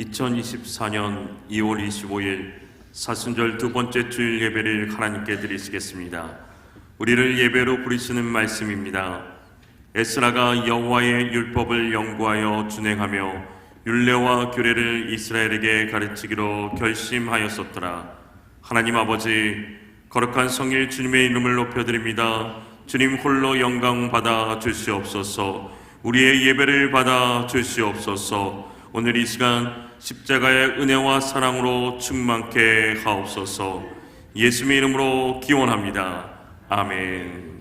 2024년 2월 25일 사순절 두 번째 주일 예배를 하나님께 드리시겠습니다. 우리를 예배로 부르시는 말씀입니다. 에스라가 여호와의 율법을 연구하여 준행하며 율례와 규례를 이스라엘에게 가르치기로 결심하였었더라. 하나님 아버지, 거룩한 성일 주님의 이름을 높여드립니다. 주님 홀로 영광 받아 주시옵소서. 우리의 예배를 받아 주시옵소서. 오늘 이 시간 십자가의 은혜와 사랑으로 충만케 하옵소서. 예수님의 이름으로 기원합니다. 아멘.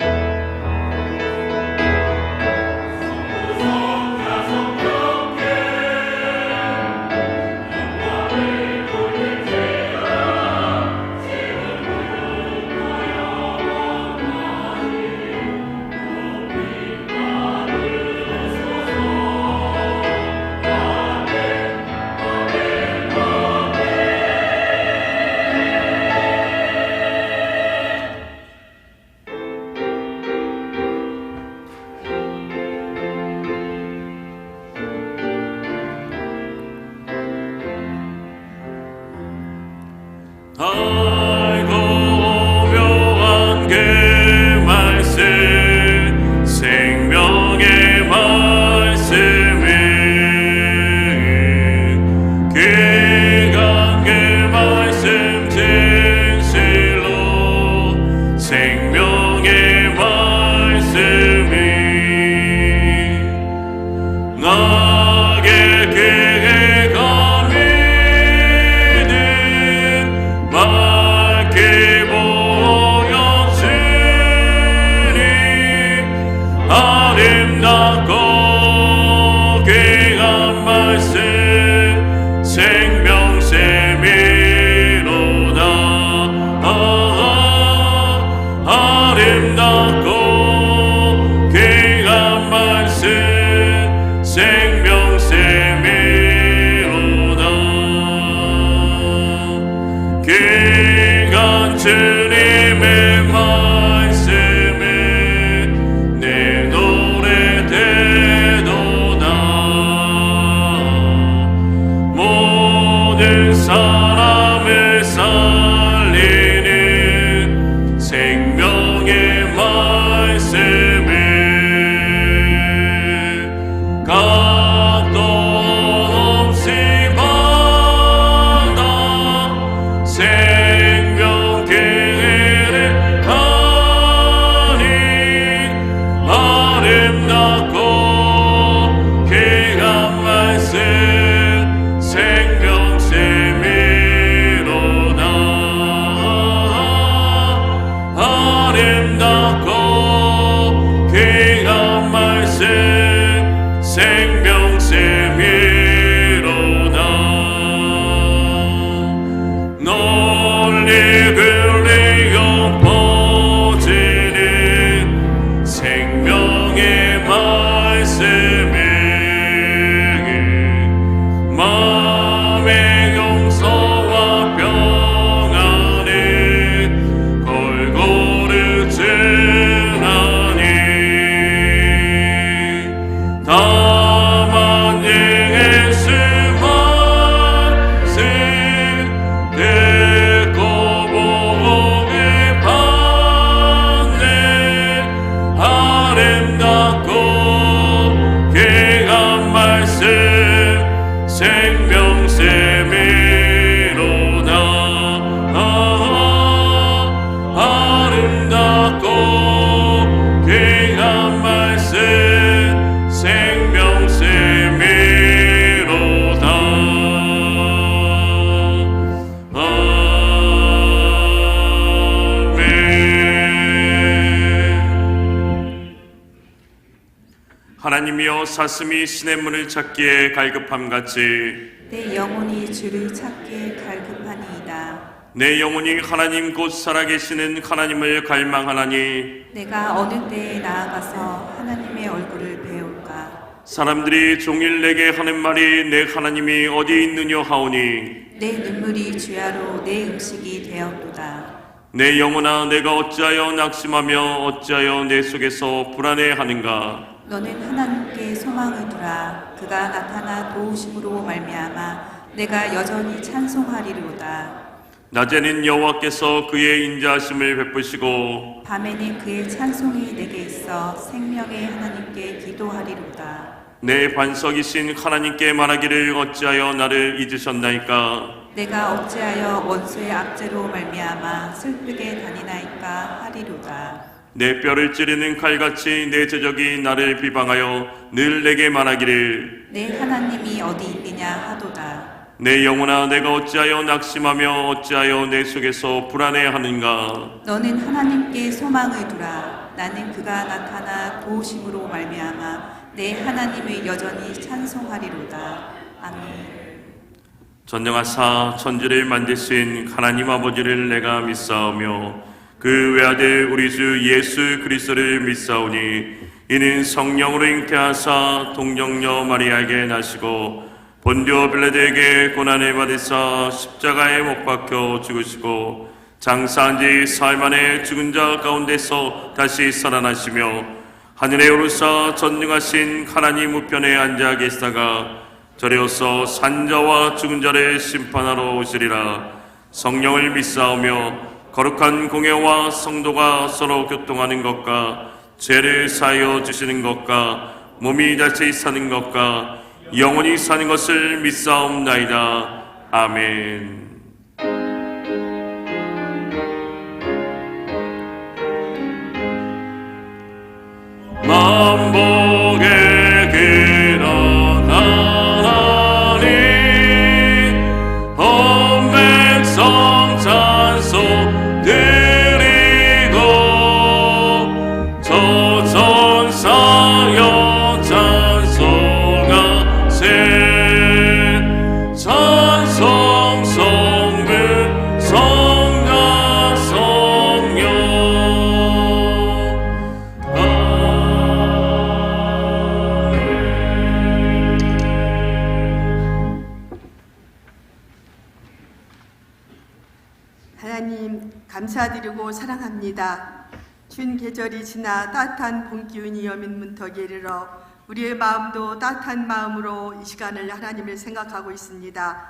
하나님이여, 사슴이 신의 문을 찾기에 갈급함같이 내 영혼이 주를 찾기에 갈급하니이다. 내 영혼이 하나님 곧 살아계시는 하나님을 갈망하나니 내가 어느 때에 나아가서 하나님의 얼굴을 배울까. 사람들이 종일 내게 하는 말이 내 하나님이 어디 있느냐 하오니 내 눈물이 주야로 내 음식이 되었도다. 내 영혼아, 내가 어찌하여 낙심하며 어찌하여 내 속에서 불안해하는가. 너는 하나님께 소망을 두라. 그가 나타나 도우심으로 말미암아 내가 여전히 찬송하리로다. 낮에는 여호와께서 그의 인자하심을 베푸시고 밤에는 그의 찬송이 내게 있어 생명의 하나님께 기도하리로다. 내 반석이신 하나님께 말하기를 어찌하여 나를 잊으셨나이까. 내가 어찌하여 원수의 압제로 말미암아 슬프게 다니나이까 하리로다. 내 뼈를 찌르는 칼같이 내 제적이 나를 비방하여 늘 내게 말하기를 내 하나님이 어디 있느냐 하도다. 내 영혼아 내가 어찌하여 낙심하며 어찌하여 내 속에서 불안해하는가. 너는 하나님께 소망을 두라. 나는 그가 나타나 도우심으로 말미암아 내 하나님을 여전히 찬송하리로다. 아멘. 전능하사 천지를 만드신 하나님 아버지를 내가 믿사오며 그 외아들 우리 주 예수 그리스도를 믿사오니 이는 성령으로 잉태하사 동정녀 마리아에게 나시고 본디오 빌라도에게 고난을 받으사 십자가에 못 박혀 죽으시고 장사한 지 사흘 만에 죽은 자 가운데서 다시 살아나시며 하늘에 오르사 전능하신 하나님 우편에 앉아 계시다가 저리어서 산자와 죽은 자를 심판하러 오시리라. 성령을 믿사오며 거룩한 공예와 성도가 서로 교통하는 것과 죄를 사하여 주시는 것과 몸이 다시 사는 것과 영원히 사는 것을 믿사옵나이다. 아멘. 만복의 그런 하나님 온 백성 찬송 드리고 저 천사여 찬송하세 찬송 성부 성자 성령 하나님 감사드리고 사랑합니다. 춘 계절이 지나 따뜻한 봄 기운이 여민 문턱에 이르러 우리의 마음도 따뜻한 마음으로 이 시간을 하나님을 생각하고 있습니다.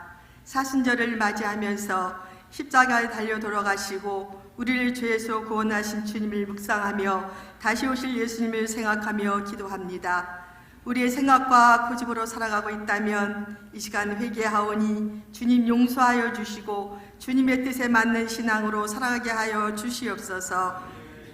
사순절을 맞이하면서 십자가에 달려 돌아가시고 우리를 죄에서 구원하신 주님을 묵상하며 다시 오실 예수님을 생각하며 기도합니다. 우리의 생각과 고집으로 살아가고 있다면 이 시간 회개하오니 주님 용서하여 주시고 주님의 뜻에 맞는 신앙으로 살아가게 하여 주시옵소서.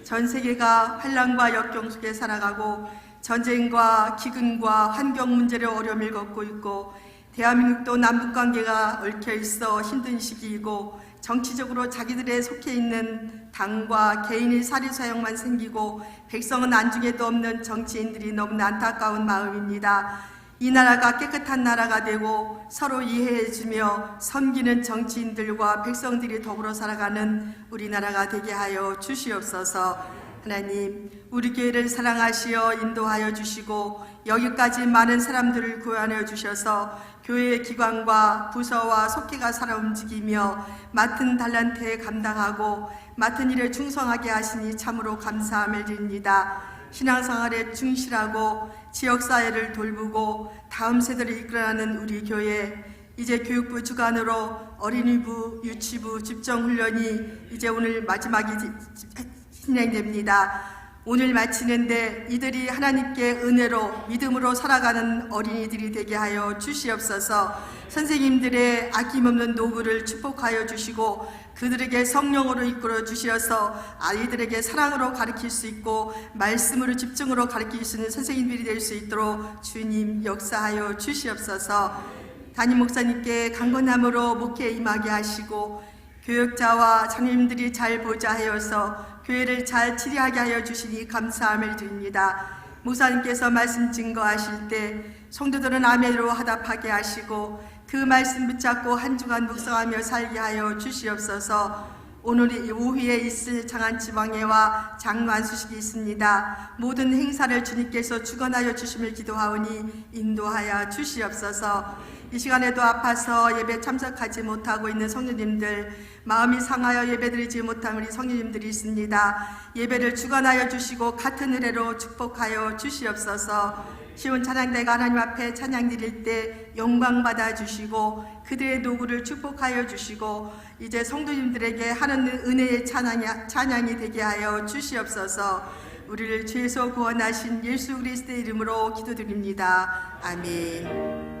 전 세계가 환난과 역경 속에 살아가고 전쟁과 기근과 환경 문제로 어려움을 겪고 있고 대한민국도 남북관계가 얽혀 있어 힘든 시기이고 정치적으로 자기들에 속해 있는 당과 개인의 사리사욕만 생기고 백성은 안중에도 없는 정치인들이 너무나 안타까운 마음입니다. 이 나라가 깨끗한 나라가 되고 서로 이해해주며 섬기는 정치인들과 백성들이 더불어 살아가는 우리나라가 되게 하여 주시옵소서. 하나님, 우리 교회를 사랑하시어 인도하여 주시고 여기까지 많은 사람들을 구원하여 주셔서 교회의 기관과 부서와 속회가 살아 움직이며 맡은 달란트에 감당하고 맡은 일에 충성하게 하시니 참으로 감사함을 드립니다. 신앙생활에 충실하고 지역사회를 돌보고 다음 세대를 이끌어가는 우리 교회, 이제 교육부 주관으로 어린이부, 유치부 집정훈련이 이제 오늘 마지막이 진행됩니다. 오늘 마치는데 이들이 하나님께 은혜로 믿음으로 살아가는 어린이들이 되게 하여 주시옵소서. 선생님들의 아낌없는 노고를 축복하여 주시고 그들에게 성령으로 이끌어 주시어서 아이들에게 사랑으로 가르칠 수 있고 말씀으로 집중으로 가르칠 수 있는 선생님들이 될 수 있도록 주님 역사하여 주시옵소서. 담임 목사님께 강건함으로 목회에 임하게 하시고 교역자와 장님들이 잘 보좌 하여서 교회를 잘 치리하게 하여 주시니 감사함을 드립니다. 목사님께서 말씀 증거하실 때 성도들은 아멘으로 화답하게 하시고 그 말씀 붙잡고 한 주간 묵상하며 살게 하여 주시옵소서. 오늘 오후에 있을 장안지방회와 장로안수식이 있습니다. 모든 행사를 주님께서 주관하여 주심을 기도하오니 인도하여 주시옵소서. 이 시간에도 아파서 예배 참석하지 못하고 있는 성도님들, 마음이 상하여 예배드리지 못한 우리 성도님들이 있습니다. 예배를 주관하여 주시고 같은 은혜로 축복하여 주시옵소서. 시온 찬양대가 하나님 앞에 찬양 드릴 때 영광 받아 주시고 그들의 노구를 축복하여 주시고 이제 성도님들에게 하는 은혜의 찬양이 되게 하여 주시옵소서. 우리를 죄에서 구원하신 예수 그리스도의 이름으로 기도드립니다. 아멘.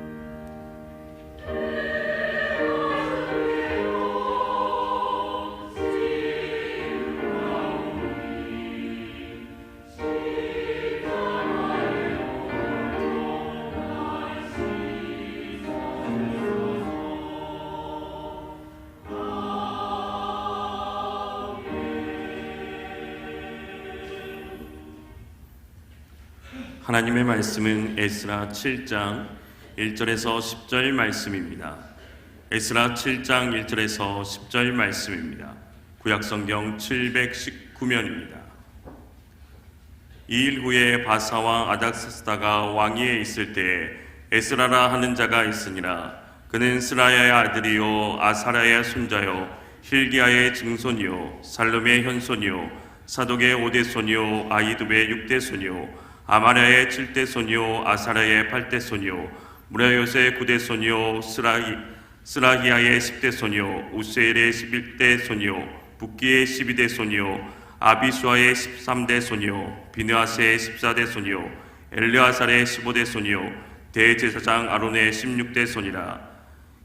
하나님의 말씀은 에스라 7장 1절에서 10절 말씀입니다. 에스라 7장 1절에서 10절 말씀입니다. 구약성경 719면입니다. 2일 후에 바사와 아닥사스다가 왕위에 있을 때에 에스라라 하는 자가 있으니라. 그는 스라야의 아들이요 아사랴의 손자요 힐기야의 증손이요 살룸의 현손이요 사독의 5대 손이요 아이두의 6대 손이요 아마랴의 7대 손이요 아사랴의 8대 손이요 무라요스의 9대 손이요 스라히야의 10대 손이요 우세엘의 11대 손이요 붓기의 12대 손이요 아비수아의 13대 손이요 비느하스의 14대 손이요 엘르아살의 15대 손이요 대제사장 아론의 16대 손이라.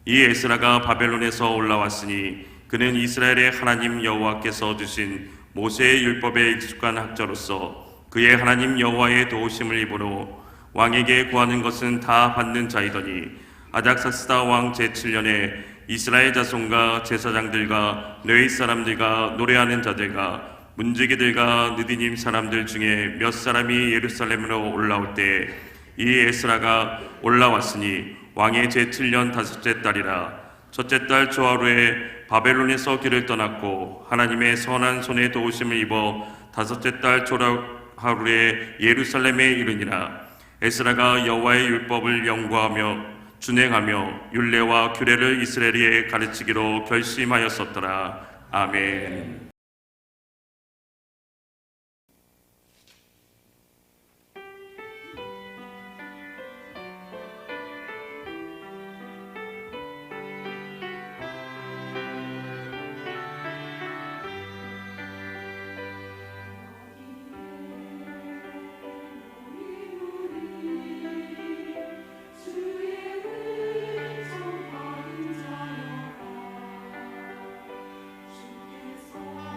이 에스라가 바벨론에서 올라왔으니 그는 이스라엘의 하나님 여호와께서 주신 모세의 율법에 익숙한 학자로서 그의 하나님 여호와의 도우심을 입으로 왕에게 구하는 것은 다 받는 자이더니 아닥사스다 왕 제7년에 이스라엘 자손과 제사장들과 레위 사람들과 노래하는 자들과 문지기들과 느디님 사람들 중에 몇 사람이 예루살렘으로 올라올 때 이 에스라가 올라왔으니 왕의 제7년 다섯째 달이라. 첫째 달 조하루에 바벨론에서 길을 떠났고 하나님의 선한 손에 도우심을 입어 다섯째 달 조하루에 예루살렘에 이르니라. 에스라가 여호와의 율법을 연구하며 준행하며 율례와 규례를 이스라엘에 가르치기로 결심하였었더라. 아멘. 주께서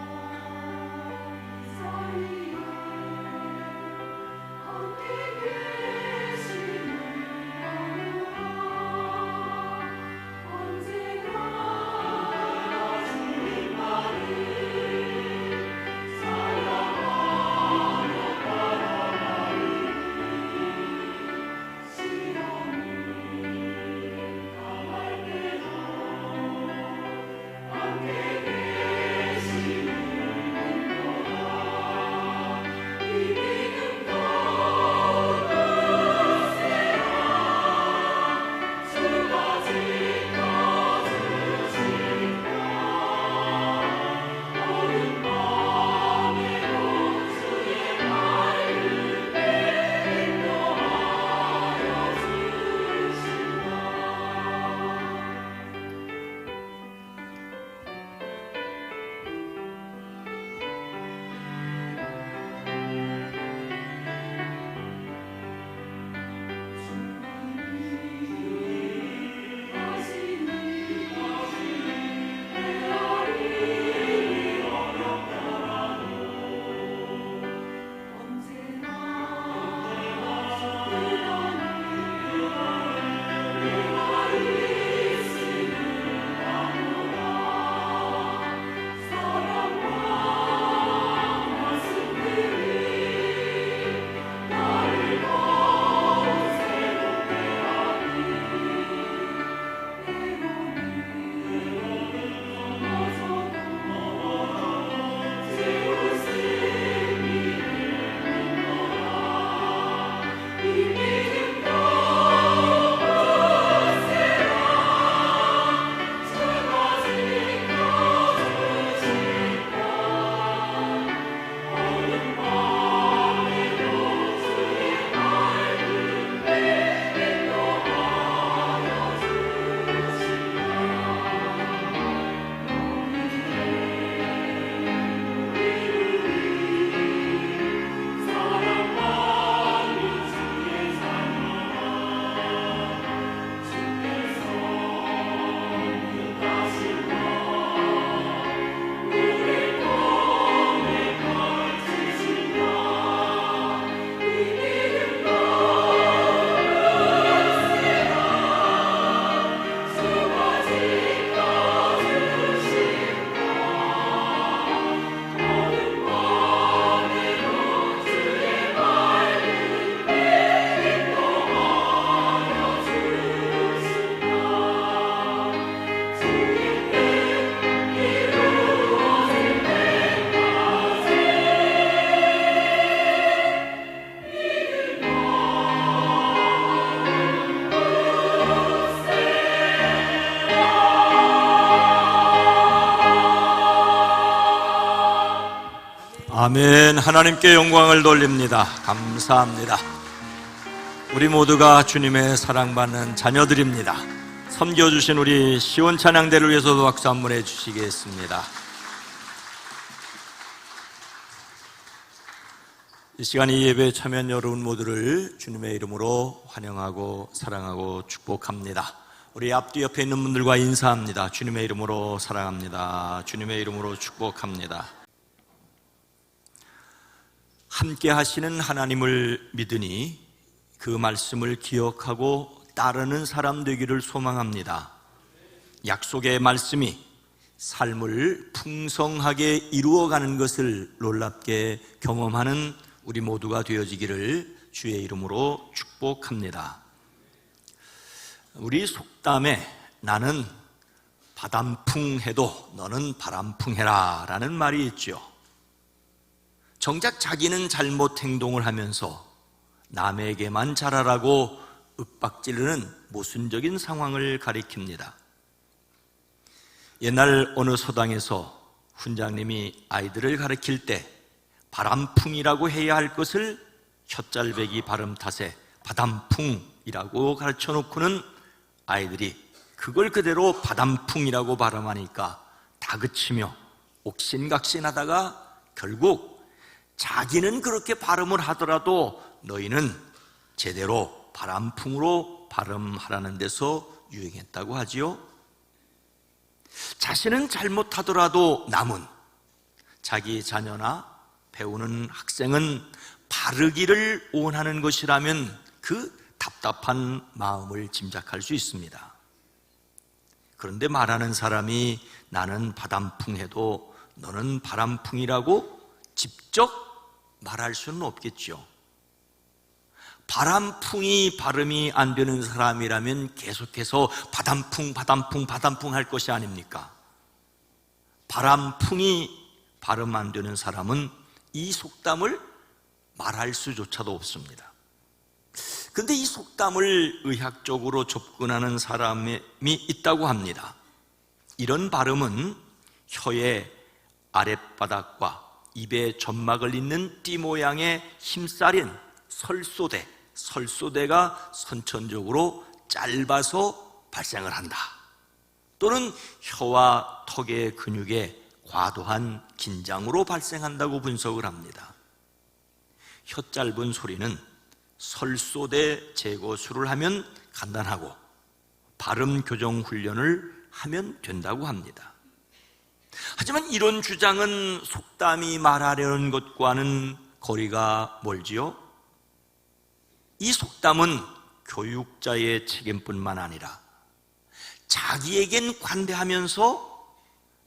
아멘. 하나님께 영광을 돌립니다. 감사합니다. 우리 모두가 주님의 사랑받는 자녀들입니다. 섬겨주신 우리 시온 찬양대를 위해서도 박수 한번 해주시겠습니다. 이 시간 이 예배에 참여한 여러분 모두를 주님의 이름으로 환영하고 사랑하고 축복합니다. 우리 앞뒤 옆에 있는 분들과 인사합니다. 주님의 이름으로 사랑합니다. 주님의 이름으로 축복합니다. 함께 하시는 하나님을 믿으니 그 말씀을 기억하고 따르는 사람 되기를 소망합니다. 약속의 말씀이 삶을 풍성하게 이루어가는 것을 놀랍게 경험하는 우리 모두가 되어지기를 주의 이름으로 축복합니다. 우리 속담에 나는 바람풍 해도 너는 바람풍 해라 라는 말이 있죠. 정작 자기는 잘못 행동을 하면서 남에게만 잘하라고 윽박지르는 모순적인 상황을 가리킵니다. 옛날 어느 서당에서 훈장님이 아이들을 가르칠 때 바람풍이라고 해야 할 것을 혓잘배기 발음 탓에 바람풍이라고 가르쳐 놓고는 아이들이 그걸 그대로 바람풍이라고 발음하니까 다그치며 옥신각신하다가 결국 자기는 그렇게 발음을 하더라도 너희는 제대로 바람풍으로 발음하라는 데서 유행했다고 하지요. 자신은 잘못하더라도 남은 자기 자녀나 배우는 학생은 바르기를 원하는 것이라면 그 답답한 마음을 짐작할 수 있습니다. 그런데 말하는 사람이 나는 바람풍해도 너는 바람풍이라고 직접 말할 수는 없겠죠. 바람풍이 발음이 안 되는 사람이라면 계속해서 바람풍 할 것이 아닙니까? 바람풍이 발음 안 되는 사람은 이 속담을 말할 수조차도 없습니다. 그런데 이 속담을 의학적으로 접근하는 사람이 있다고 합니다. 이런 발음은 혀의 아랫바닥과 입의 점막을 잇는 띠 모양의 힘살인 설소대가 선천적으로 짧아서 발생을 한다. 또는 혀와 턱의 근육에 과도한 긴장으로 발생한다고 분석을 합니다. 혀 짧은 소리는 설소대 제거술을 하면 간단하고 발음 교정 훈련을 하면 된다고 합니다. 하지만 이런 주장은 속담이 말하려는 것과는 거리가 멀지요. 이 속담은 교육자의 책임뿐만 아니라 자기에겐 관대하면서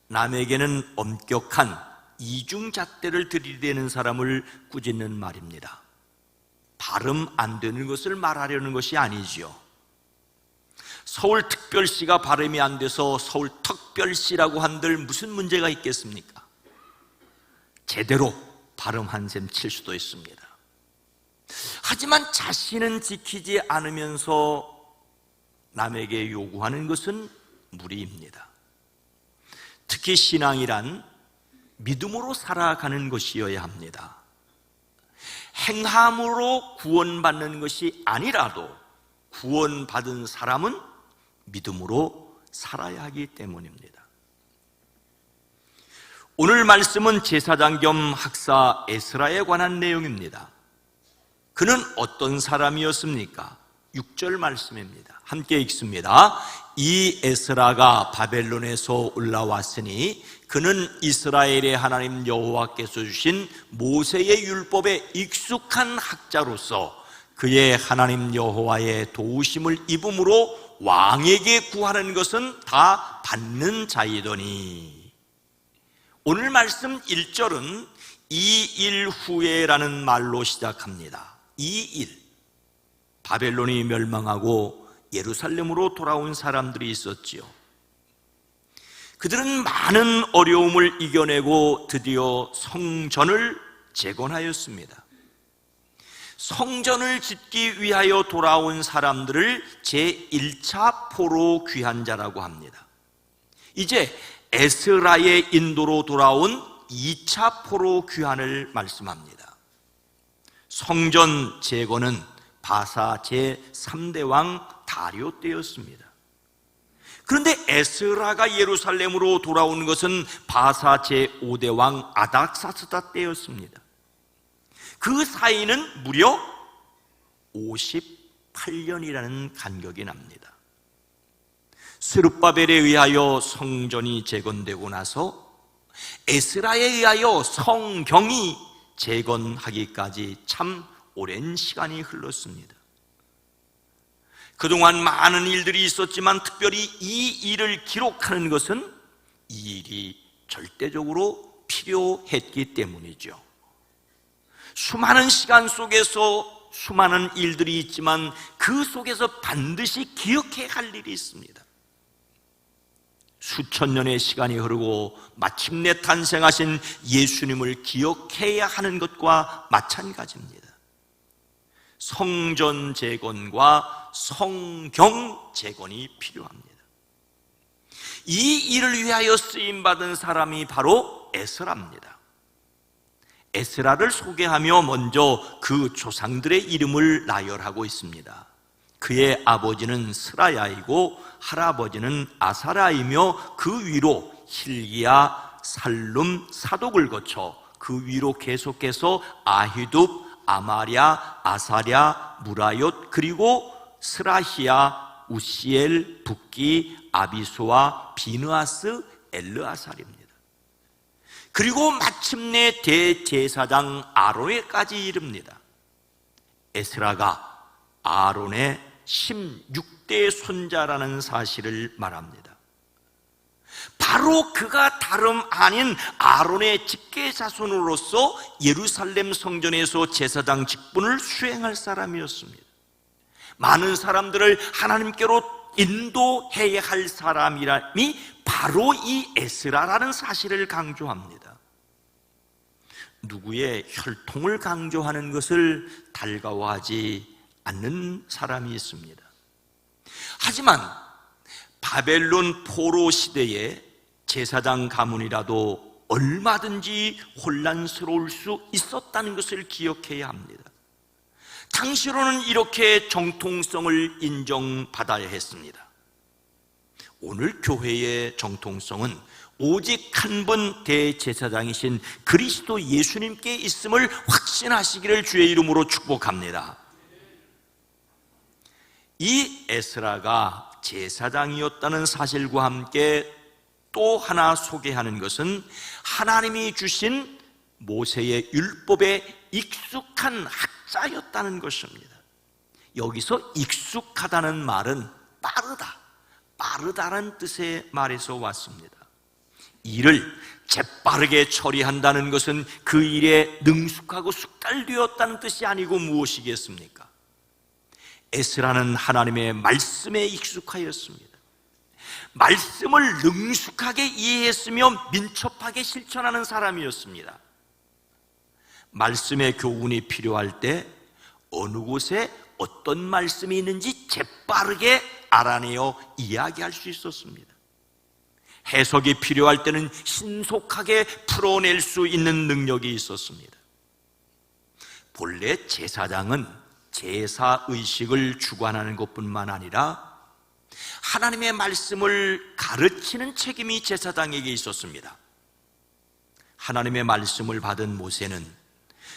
남에게는 엄격한 이중잣대를 들이대는 사람을 꾸짖는 말입니다. 발음 안 되는 것을 말하려는 것이 아니지요. 서울특별시가 발음이 안 돼서 서울특별시라고 한들 무슨 문제가 있겠습니까? 제대로 발음한 셈 칠 수도 있습니다. 하지만 자신은 지키지 않으면서 남에게 요구하는 것은 무리입니다. 특히 신앙이란 믿음으로 살아가는 것이어야 합니다. 행함으로 구원받는 것이 아니라도 구원받은 사람은 믿음으로 살아야 하기 때문입니다. 오늘 말씀은 제사장 겸 학사 에스라에 관한 내용입니다. 그는 어떤 사람이었습니까? 6절 말씀입니다. 함께 읽습니다. 이 에스라가 바벨론에서 올라왔으니 그는 이스라엘의 하나님 여호와께서 주신 모세의 율법에 익숙한 학자로서 그의 하나님 여호와의 도우심을 입음으로 왕에게 구하는 것은 다 받는 자이더니. 오늘 말씀 1절은 이 일 후에라는 말로 시작합니다. 이 일, 바벨론이 멸망하고 예루살렘으로 돌아온 사람들이 있었지요. 그들은 많은 어려움을 이겨내고 드디어 성전을 재건하였습니다. 성전을 짓기 위하여 돌아온 사람들을 제1차 포로 귀환자라고 합니다. 이제 에스라의 인도로 돌아온 2차 포로 귀환을 말씀합니다. 성전 재건은 바사 제3대 왕 다리오 때였습니다. 그런데 에스라가 예루살렘으로 돌아온 것은 바사 제5대 왕 아닥사스다 때였습니다. 그 사이는 무려 58년이라는 간격이 납니다. 스룹바벨에 의하여 성전이 재건되고 나서 에스라에 의하여 성경이 재건하기까지 참 오랜 시간이 흘렀습니다. 그동안 많은 일들이 있었지만 특별히 이 일을 기록하는 것은 이 일이 절대적으로 필요했기 때문이죠. 수많은 시간 속에서 수많은 일들이 있지만 그 속에서 반드시 기억해야 할 일이 있습니다. 수천 년의 시간이 흐르고 마침내 탄생하신 예수님을 기억해야 하는 것과 마찬가지입니다. 성전 재건과 성경 재건이 필요합니다. 이 일을 위하여 쓰임받은 사람이 바로 에스라입니다. 에스라를 소개하며 먼저 그 조상들의 이름을 나열하고 있습니다. 그의 아버지는 스라야이고 할아버지는 아사라이며 그 위로 hil기야, 살룸, 사독을 거쳐 그 위로 계속해서 아히둡, 아마랴, 아사랴, 무라옅, 그리고 스라히야, 우시엘, 붓기, 아비수와 비느하스, 엘르아살입니다. 그리고 마침내 대제사장 아론에까지 이릅니다. 에스라가 아론의 16대 손자라는 사실을 말합니다. 바로 그가 다름 아닌 아론의 직계 자손으로서 예루살렘 성전에서 제사장 직분을 수행할 사람이었습니다. 많은 사람들을 하나님께로 인도해야 할 사람이라니 바로 이 에스라라는 사실을 강조합니다. 누구의 혈통을 강조하는 것을 달가워하지 않는 사람이 있습니다. 하지만 바벨론 포로 시대에 제사장 가문이라도 얼마든지 혼란스러울 수 있었다는 것을 기억해야 합니다. 당시로는 이렇게 정통성을 인정받아야 했습니다. 오늘 교회의 정통성은 오직 한 분 대제사장이신 그리스도 예수님께 있음을 확신하시기를 주의 이름으로 축복합니다. 이 에스라가 제사장이었다는 사실과 함께 또 하나 소개하는 것은 하나님이 주신 모세의 율법에 익숙한 학자였다는 것입니다. 여기서 익숙하다는 말은 빠르다는 뜻의 말에서 왔습니다. 일을 재빠르게 처리한다는 것은 그 일에 능숙하고 숙달되었다는 뜻이 아니고 무엇이겠습니까? 에스라는 하나님의 말씀에 익숙하였습니다. 말씀을 능숙하게 이해했으며 민첩하게 실천하는 사람이었습니다. 말씀의 교훈이 필요할 때 어느 곳에 어떤 말씀이 있는지 재빠르게 알아내어 이야기할 수 있었습니다. 해석이 필요할 때는 신속하게 풀어낼 수 있는 능력이 있었습니다. 본래 제사장은 제사의식을 주관하는 것뿐만 아니라 하나님의 말씀을 가르치는 책임이 제사장에게 있었습니다. 하나님의 말씀을 받은 모세는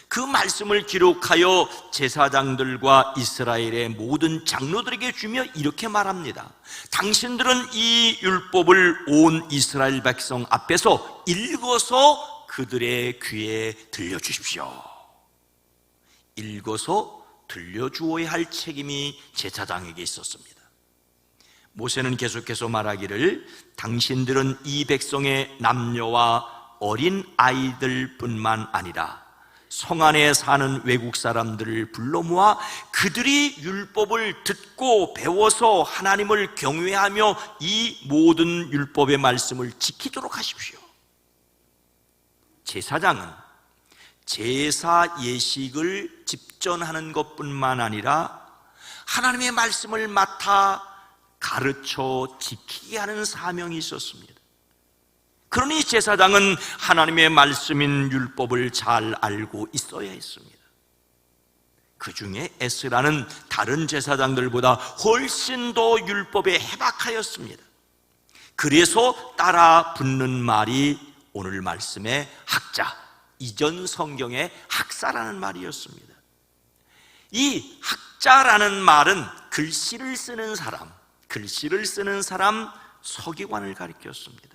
그 말씀을 기록하여 제사장들과 이스라엘의 모든 장로들에게 주며 이렇게 말합니다. 당신들은 이 율법을 온 이스라엘 백성 앞에서 읽어서 그들의 귀에 들려주십시오. 읽어서 들려주어야 할 책임이 제사장에게 있었습니다. 모세는 계속해서 말하기를 당신들은 이 백성의 남녀와 어린 아이들뿐만 아니라 성 안에 사는 외국 사람들을 불러 모아 그들이 율법을 듣고 배워서 하나님을 경외하며 이 모든 율법의 말씀을 지키도록 하십시오. 제사장은 제사 예식을 집전하는 것뿐만 아니라 하나님의 말씀을 맡아 가르쳐 지키게 하는 사명이 있었습니다. 그러니 제사장은 하나님의 말씀인 율법을 잘 알고 있어야 했습니다. 그 중에 에스라는 다른 제사장들보다 훨씬 더 율법에 해박하였습니다. 그래서 따라 붙는 말이 오늘 말씀의 학자, 이전 성경의 학사라는 말이었습니다. 이 학자라는 말은 글씨를 쓰는 사람, 서기관을 가리켰습니다.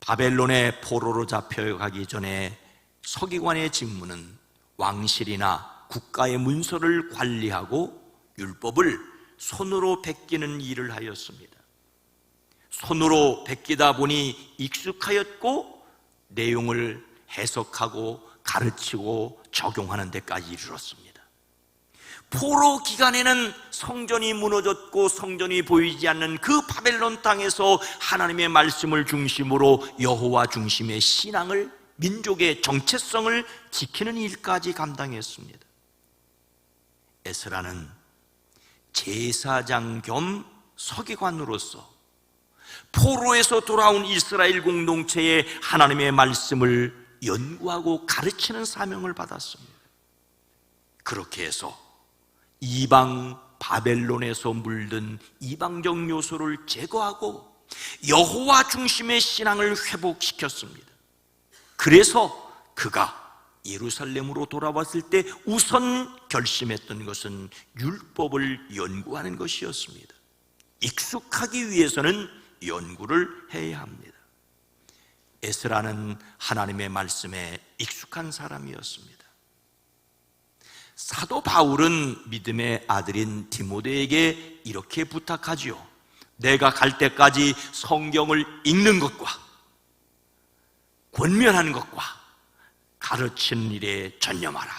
바벨론의 포로로 잡혀가기 전에 서기관의 직무는 왕실이나 국가의 문서를 관리하고 율법을 손으로 베끼는 일을 하였습니다. 손으로 베끼다 보니 익숙하였고 내용을 해석하고 가르치고 적용하는 데까지 이르렀습니다. 포로 기간에는 성전이 무너졌고 성전이 보이지 않는 그 바벨론 땅에서 하나님의 말씀을 중심으로 여호와 중심의 신앙을, 민족의 정체성을 지키는 일까지 감당했습니다. 에스라는 제사장 겸 서기관으로서 포로에서 돌아온 이스라엘 공동체에 하나님의 말씀을 연구하고 가르치는 사명을 받았습니다. 그렇게 해서 이방 바벨론에서 물든 이방적 요소를 제거하고 여호와 중심의 신앙을 회복시켰습니다. 그래서 그가 예루살렘으로 돌아왔을 때 우선 결심했던 것은 율법을 연구하는 것이었습니다. 익숙하기 위해서는 연구를 해야 합니다. 에스라는 하나님의 말씀에 익숙한 사람이었습니다. 사도 바울은 믿음의 아들인 디모데에게 이렇게 부탁하지요. 내가 갈 때까지 성경을 읽는 것과 권면하는 것과 가르치는 일에 전념하라.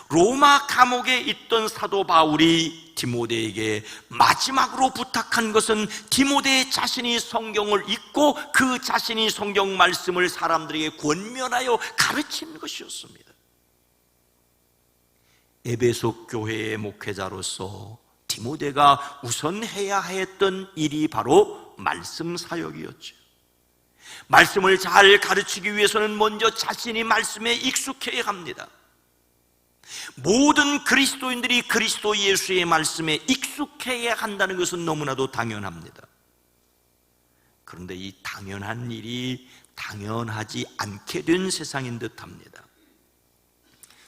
로마 감옥에 있던 사도 바울이 디모데에게 마지막으로 부탁한 것은 디모데 자신이 성경을 읽고 그 자신이 성경 말씀을 사람들에게 권면하여 가르치는 것이었습니다. 에베소 교회의 목회자로서 디모데가 우선 해야 했던 일이 바로 말씀 사역이었죠. 말씀을 잘 가르치기 위해서는 먼저 자신이 말씀에 익숙해야 합니다. 모든 그리스도인들이 그리스도 예수의 말씀에 익숙해야 한다는 것은 너무나도 당연합니다. 그런데 이 당연한 일이 당연하지 않게 된 세상인 듯합니다.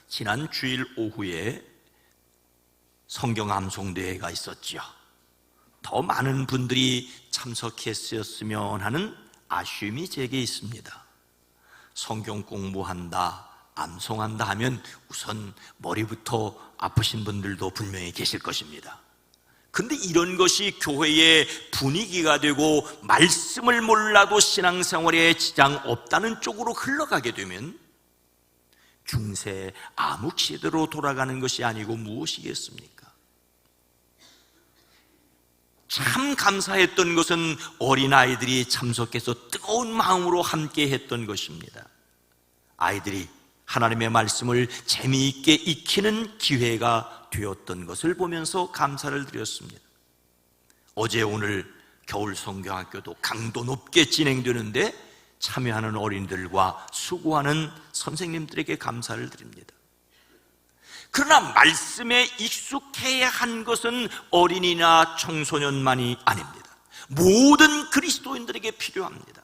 지난 주일 오후에 성경 암송대회가 있었지요. 더 많은 분들이 참석했으면 하는 아쉬움이 제게 있습니다. 성경 공부한다, 암송한다 하면 우선 머리부터 아프신 분들도 분명히 계실 것입니다. 근데 이런 것이 교회의 분위기가 되고 말씀을 몰라도 신앙생활에 지장 없다는 쪽으로 흘러가게 되면 중세 암흑시대로 돌아가는 것이 아니고 무엇이겠습니까? 참 감사했던 것은 어린아이들이 참석해서 뜨거운 마음으로 함께 했던 것입니다. 아이들이 하나님의 말씀을 재미있게 익히는 기회가 되었던 것을 보면서 감사를 드렸습니다. 어제 오늘 겨울 성경학교도 강도 높게 진행되는데 참여하는 어린이들과 수고하는 선생님들에게 감사를 드립니다. 그러나 말씀에 익숙해야 한 것은 어린이나 청소년만이 아닙니다. 모든 그리스도인들에게 필요합니다.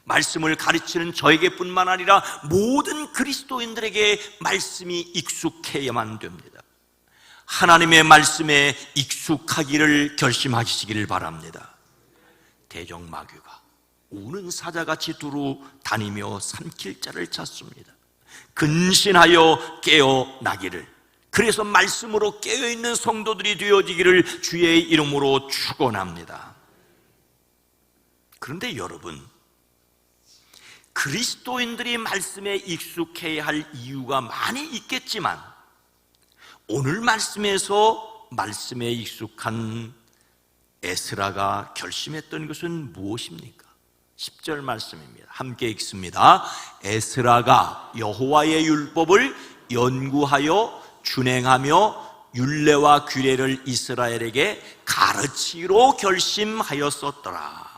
말씀을 가르치는 저에게뿐만 아니라 모든 그리스도인들에게 말씀이 익숙해야만 됩니다. 하나님의 말씀에 익숙하기를 결심하시기를 바랍니다. 대적마귀가 우는 사자같이 두루 다니며 삼킬 자를 찾습니다. 근신하여 깨어나기를, 그래서 말씀으로 깨어있는 성도들이 되어지기를 주의 이름으로 축원합니다. 그런데 여러분, 그리스도인들이 말씀에 익숙해야 할 이유가 많이 있겠지만 오늘 말씀에서 말씀에 익숙한 에스라가 결심했던 것은 무엇입니까? 10절 말씀입니다. 함께 읽습니다. 에스라가 여호와의 율법을 연구하여 준행하며 율례와 규례를 이스라엘에게 가르치기로 결심하였었더라.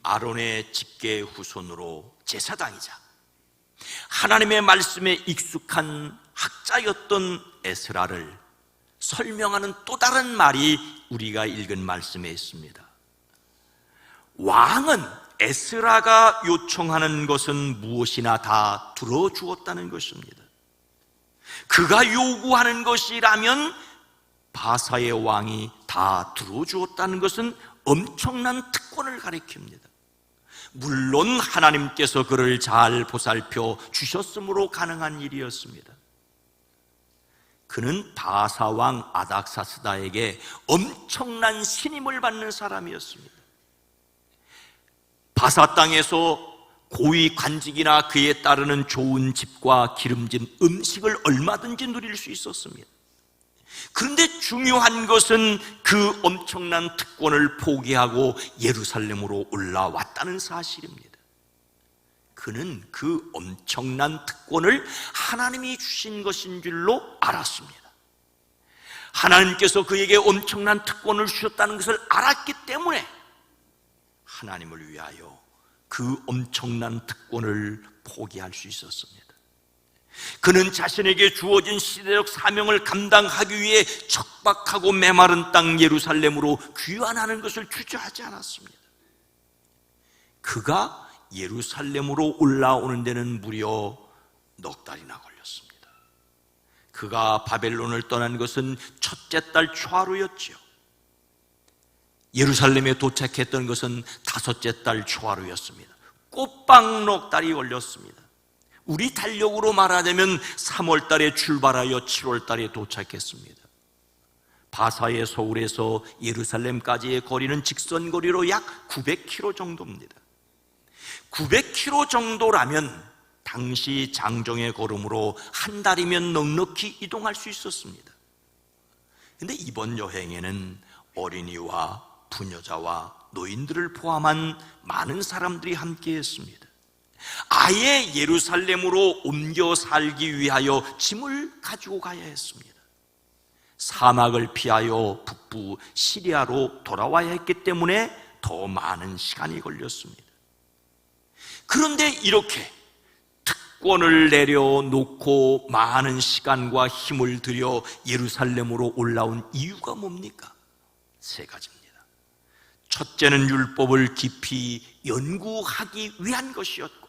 아론의 직계 후손으로 제사장이자 하나님의 말씀에 익숙한 학자였던 에스라를 설명하는 또 다른 말이 우리가 읽은 말씀에 있습니다. 왕은 에스라가 요청하는 것은 무엇이나 다 들어주었다는 것입니다. 그가 요구하는 것이라면 바사의 왕이 다 들어주었다는 것은 엄청난 특권을 가리킵니다. 물론 하나님께서 그를 잘 보살펴 주셨으므로 가능한 일이었습니다. 그는 바사왕 아닥사스다에게 엄청난 신임을 받는 사람이었습니다. 바사 땅에서 고위 관직이나 그에 따르는 좋은 집과 기름진 음식을 얼마든지 누릴 수 있었습니다. 그런데 중요한 것은 그 엄청난 특권을 포기하고 예루살렘으로 올라왔다는 사실입니다. 그는 그 엄청난 특권을 하나님이 주신 것인 줄로 알았습니다. 하나님께서 그에게 엄청난 특권을 주셨다는 것을 알았기 때문에 하나님을 위하여 그 엄청난 특권을 포기할 수 있었습니다. 그는 자신에게 주어진 시대적 사명을 감당하기 위해 척박하고 메마른 땅 예루살렘으로 귀환하는 것을 주저하지 않았습니다. 그가 예루살렘으로 올라오는 데는 무려 넉 달이나 걸렸습니다. 그가 바벨론을 떠난 것은 첫째 달 초하루였지요. 예루살렘에 도착했던 것은 다섯째 달 초하루였습니다. 꽃빵 넉 달이 걸렸습니다. 우리 달력으로 말하자면 3월 달에 출발하여 7월 달에 도착했습니다. 바사의 서울에서 예루살렘까지의 거리는 직선거리로 약 900km 정도입니다. 900km 정도라면 당시 장정의 걸음으로 한 달이면 넉넉히 이동할 수 있었습니다. 그런데 이번 여행에는 어린이와 부녀자와 노인들을 포함한 많은 사람들이 함께했습니다. 아예 예루살렘으로 옮겨 살기 위하여 짐을 가지고 가야 했습니다. 사막을 피하여 북부 시리아로 돌아와야 했기 때문에 더 많은 시간이 걸렸습니다. 그런데 이렇게 특권을 내려놓고 많은 시간과 힘을 들여 예루살렘으로 올라온 이유가 뭡니까? 세 가지입니다. 첫째는 율법을 깊이 연구하기 위한 것이었고,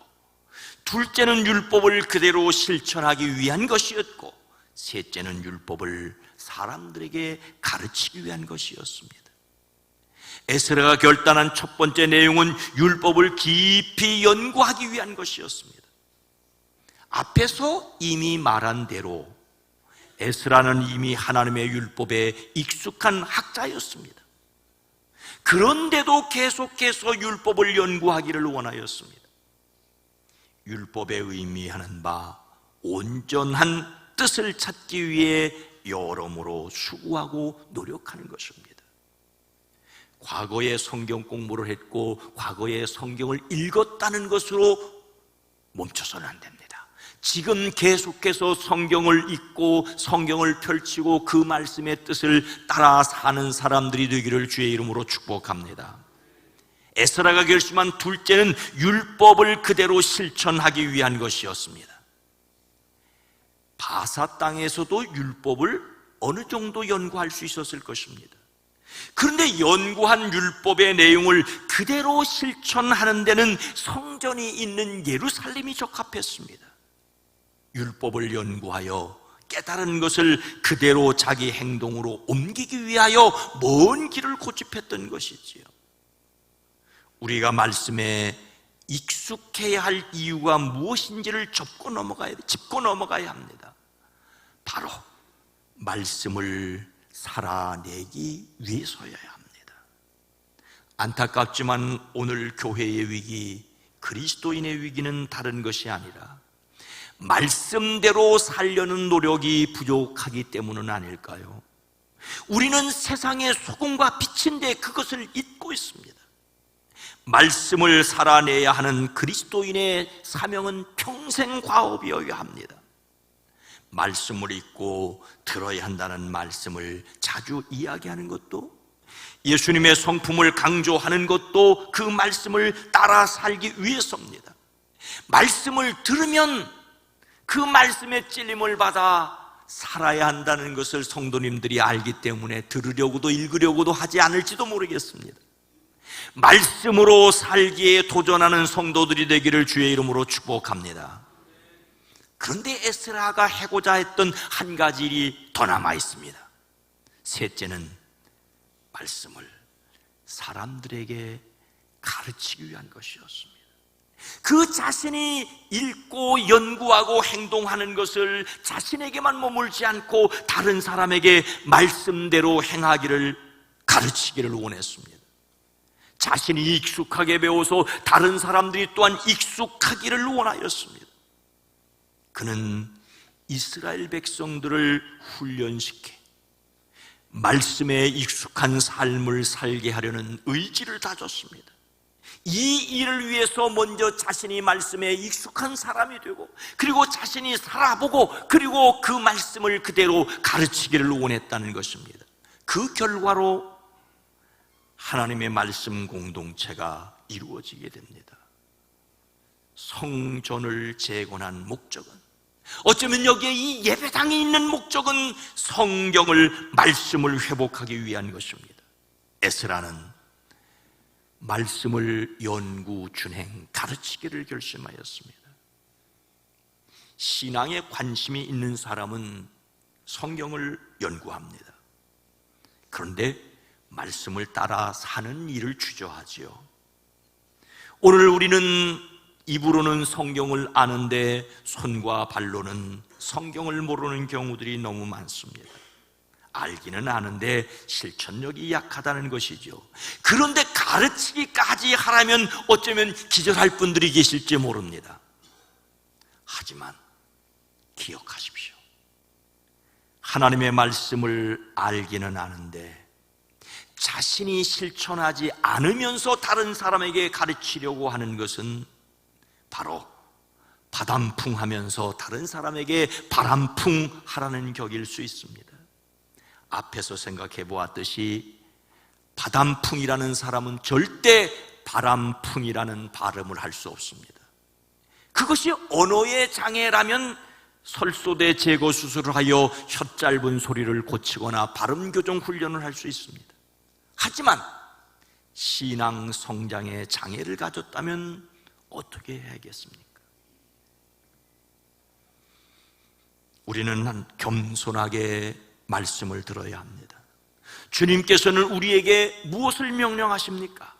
둘째는 율법을 그대로 실천하기 위한 것이었고, 셋째는 율법을 사람들에게 가르치기 위한 것이었습니다. 에스라가 결단한 첫 번째 내용은 율법을 깊이 연구하기 위한 것이었습니다. 앞에서 이미 말한 대로 에스라는 이미 하나님의 율법에 익숙한 학자였습니다. 그런데도 계속해서 율법을 연구하기를 원하였습니다. 율법의 의미하는 바 온전한 뜻을 찾기 위해 여러모로 수고하고 노력하는 것입니다. 과거에 성경 공부를 했고 과거에 성경을 읽었다는 것으로 멈춰서는 안 됩니다. 지금 계속해서 성경을 읽고 성경을 펼치고 그 말씀의 뜻을 따라 사는 사람들이 되기를 주의 이름으로 축복합니다. 에스라가 결심한 둘째는 율법을 그대로 실천하기 위한 것이었습니다. 바사 땅에서도 율법을 어느 정도 연구할 수 있었을 것입니다. 그런데 연구한 율법의 내용을 그대로 실천하는 데는 성전이 있는 예루살렘이 적합했습니다. 율법을 연구하여 깨달은 것을 그대로 자기 행동으로 옮기기 위하여 먼 길을 고집했던 것이지요. 우리가 말씀에 익숙해야 할 이유가 무엇인지를 짚고 넘어가야 합니다. 바로 말씀을 살아내기 위해서여야 합니다. 안타깝지만 오늘 교회의 위기, 그리스도인의 위기는 다른 것이 아니라 말씀대로 살려는 노력이 부족하기 때문은 아닐까요? 우리는 세상의 소금과 빛인데 그것을 잊고 있습니다. 말씀을 살아내야 하는 그리스도인의 사명은 평생 과업이어야 합니다. 말씀을 읽고 들어야 한다는 말씀을 자주 이야기하는 것도 예수님의 성품을 강조하는 것도 그 말씀을 따라 살기 위해서입니다. 말씀을 들으면 그 말씀의 찔림을 받아 살아야 한다는 것을 성도님들이 알기 때문에 들으려고도 읽으려고도 하지 않을지도 모르겠습니다. 말씀으로 살기에 도전하는 성도들이 되기를 주의 이름으로 축복합니다. 그런데 에스라가 해고자 했던 한 가지 일이 더 남아 있습니다. 셋째는 말씀을 사람들에게 가르치기 위한 것이었습니다. 그 자신이 읽고 연구하고 행동하는 것을 자신에게만 머물지 않고 다른 사람에게 말씀대로 행하기를 가르치기를 원했습니다. 자신이 익숙하게 배워서 다른 사람들이 또한 익숙하기를 원하였습니다. 그는 이스라엘 백성들을 훈련시켜 말씀에 익숙한 삶을 살게 하려는 의지를 다졌습니다. 이 일을 위해서 먼저 자신이 말씀에 익숙한 사람이 되고, 그리고 자신이 살아보고, 그리고 그 말씀을 그대로 가르치기를 원했다는 것입니다. 그 결과로 하나님의 말씀 공동체가 이루어지게 됩니다. 성전을 재건한 목적은, 어쩌면 여기에 이 예배당에 있는 목적은 성경을, 말씀을 회복하기 위한 것입니다. 에스라는 말씀을 연구, 준행, 가르치기를 결심하였습니다. 신앙에 관심이 있는 사람은 성경을 연구합니다. 그런데 말씀을 따라 사는 일을 주저하지요. 오늘 우리는 입으로는 성경을 아는데 손과 발로는 성경을 모르는 경우들이 너무 많습니다. 알기는 아는데 실천력이 약하다는 것이죠. 그런데 가르치기까지 하라면 어쩌면 기절할 분들이 계실지 모릅니다. 하지만 기억하십시오. 하나님의 말씀을 알기는 아는데 자신이 실천하지 않으면서 다른 사람에게 가르치려고 하는 것은 바로 바람풍하면서 다른 사람에게 바람풍하라는 격일 수 있습니다. 앞에서 생각해 보았듯이 바람풍이라는 사람은 절대 바람풍이라는 발음을 할 수 없습니다. 그것이 언어의 장애라면 설소대 제거 수술을 하여 혀 짧은 소리를 고치거나 발음 교정 훈련을 할 수 있습니다. 하지만 신앙 성장에 장애를 가졌다면 어떻게 해야겠습니까? 우리는 겸손하게 말씀을 들어야 합니다. 주님께서는 우리에게 무엇을 명령하십니까?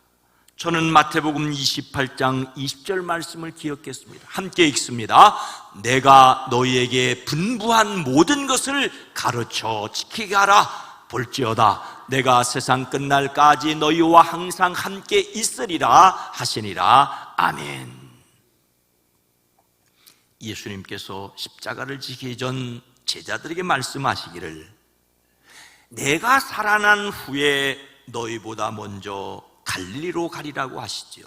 저는 마태복음 28장 20절 말씀을 기억했습니다. 함께 읽습니다. 내가 너희에게 분부한 모든 것을 가르쳐 지키게 하라. 볼지어다 내가 세상 끝날까지 너희와 항상 함께 있으리라 하시니라. 아멘. 예수님께서 십자가를 지기 전 제자들에게 말씀하시기를 내가 살아난 후에 너희보다 먼저 갈릴리로 가리라고 하시지요.